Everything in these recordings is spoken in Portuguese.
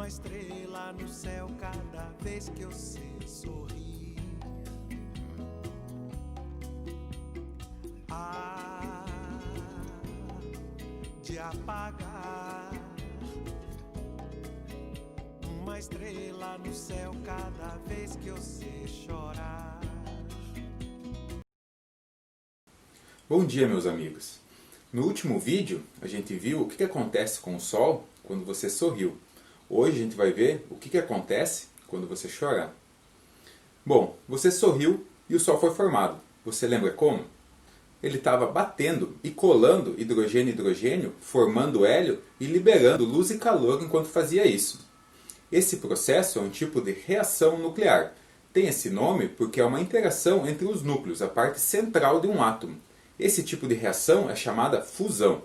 estrela no céu cada vez que eu sei sorrir. Ah, de apagar uma estrela no céu cada vez que eu sei chorar. Bom dia, meus amigos. No último vídeo, a gente viu o que acontece com o Sol quando você sorriu. Hoje a gente vai ver o que acontece quando você chorar. Bom, você sorriu e o Sol foi formado. Você lembra como? Ele estava batendo e colando hidrogênio e hidrogênio, formando hélio e liberando luz e calor enquanto fazia isso. Esse processo é um tipo de reação nuclear. Tem esse nome porque é uma interação entre os núcleos, a parte central de um átomo. Esse tipo de reação é chamada fusão.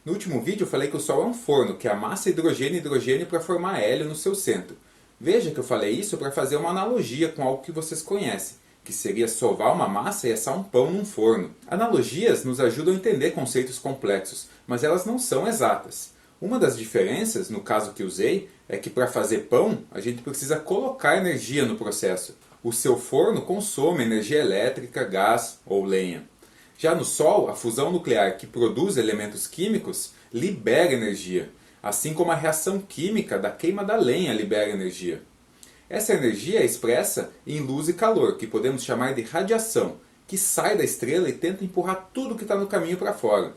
No último vídeo eu falei que o Sol é um forno que amassa hidrogênio e hidrogênio para formar hélio no seu centro. Veja que eu falei isso para fazer uma analogia com algo que vocês conhecem, que seria sovar uma massa e assar um pão num forno. Analogias nos ajudam a entender conceitos complexos, mas elas não são exatas. Uma das diferenças, no caso que usei, é que para fazer pão a gente precisa colocar energia no processo. O seu forno consome energia elétrica, gás ou lenha. Já no Sol, a fusão nuclear que produz elementos químicos libera energia, assim como a reação química da queima da lenha libera energia. Essa energia é expressa em luz e calor, que podemos chamar de radiação, que sai da estrela e tenta empurrar tudo que está no caminho para fora.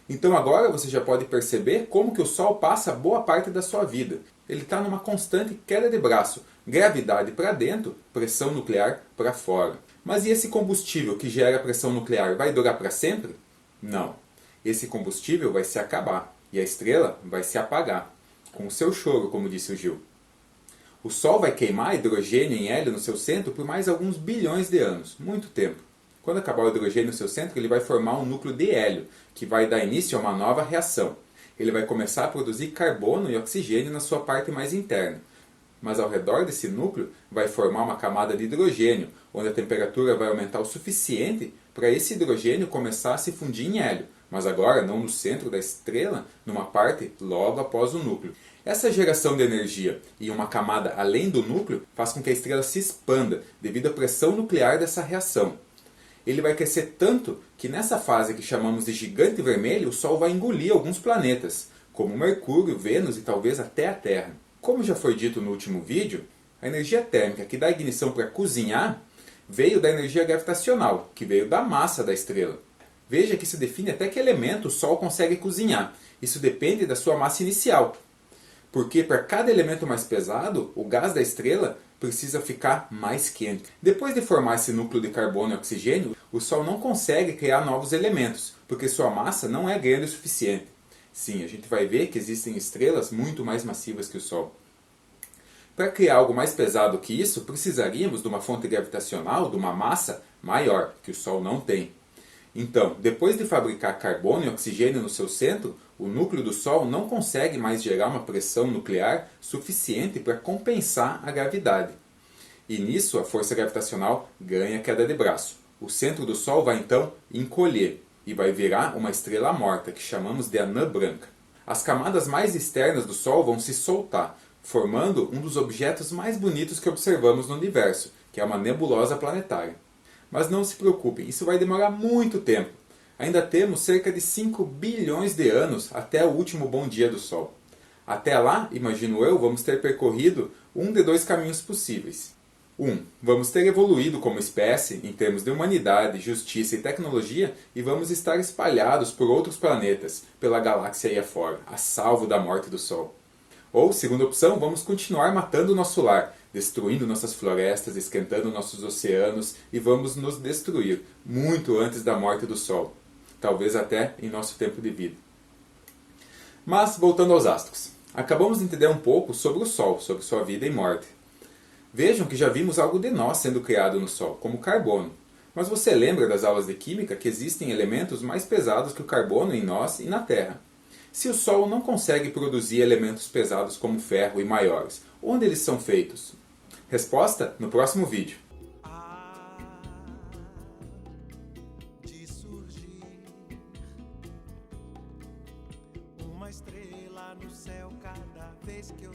Então agora você já pode perceber como que o Sol passa boa parte da sua vida. Ele está numa constante queda de braço, gravidade para dentro, pressão nuclear para fora. Mas e esse combustível que gera pressão nuclear vai durar para sempre? Não. Esse combustível vai se acabar e a estrela vai se apagar, com o seu choro, como disse o Gil. O Sol vai queimar hidrogênio em hélio no seu centro por mais alguns bilhões de anos, muito tempo. Quando acabar o hidrogênio no seu centro, ele vai formar um núcleo de hélio, que vai dar início a uma nova reação. Ele vai começar a produzir carbono e oxigênio na sua parte mais interna. Mas ao redor desse núcleo vai formar uma camada de hidrogênio, onde a temperatura vai aumentar o suficiente para esse hidrogênio começar a se fundir em hélio, mas agora não no centro da estrela, numa parte logo após o núcleo. Essa geração de energia e uma camada além do núcleo faz com que a estrela se expanda devido à pressão nuclear dessa reação. Ele vai crescer tanto que nessa fase que chamamos de gigante vermelho, o Sol vai engolir alguns planetas, como Mercúrio, Vênus e talvez até a Terra. Como já foi dito no último vídeo, a energia térmica que dá ignição para cozinhar veio da energia gravitacional, que veio da massa da estrela. Veja que isso define até que elemento o Sol consegue cozinhar. Isso depende da sua massa inicial. Porque para cada elemento mais pesado, o gás da estrela precisa ficar mais quente. Depois de formar esse núcleo de carbono e oxigênio, o Sol não consegue criar novos elementos, porque sua massa não é grande o suficiente. Sim, a gente vai ver que existem estrelas muito mais massivas que o Sol. Para criar algo mais pesado que isso, precisaríamos de uma fonte gravitacional, de uma massa maior, que o Sol não tem. Então, depois de fabricar carbono e oxigênio no seu centro, o núcleo do Sol não consegue mais gerar uma pressão nuclear suficiente para compensar a gravidade. E nisso a força gravitacional ganha queda de braço. O centro do Sol vai então encolher e vai virar uma estrela morta, que chamamos de anã branca. As camadas mais externas do Sol vão se soltar, formando um dos objetos mais bonitos que observamos no universo, que é uma nebulosa planetária. Mas não se preocupem, isso vai demorar muito tempo. Ainda temos cerca de 5 bilhões de anos até o último bom dia do Sol. Até lá, imagino eu, vamos ter percorrido um de dois caminhos possíveis. Vamos ter evoluído como espécie em termos de humanidade, justiça e tecnologia e vamos estar espalhados por outros planetas, pela galáxia aí afora, a salvo da morte do Sol. Ou, segunda opção, vamos continuar matando o nosso lar, destruindo nossas florestas, esquentando nossos oceanos e vamos nos destruir muito antes da morte do Sol. Talvez até em nosso tempo de vida. Mas, voltando aos astros. Acabamos de entender um pouco sobre o Sol, sobre sua vida e morte. Vejam que já vimos algo de nós sendo criado no Sol, como carbono. Mas você lembra das aulas de química que existem elementos mais pesados que o carbono em nós e na Terra? Se o Sol não consegue produzir elementos pesados como ferro e maiores, onde eles são feitos? Resposta no próximo vídeo. De surgir uma estrela no céu cada vez que eu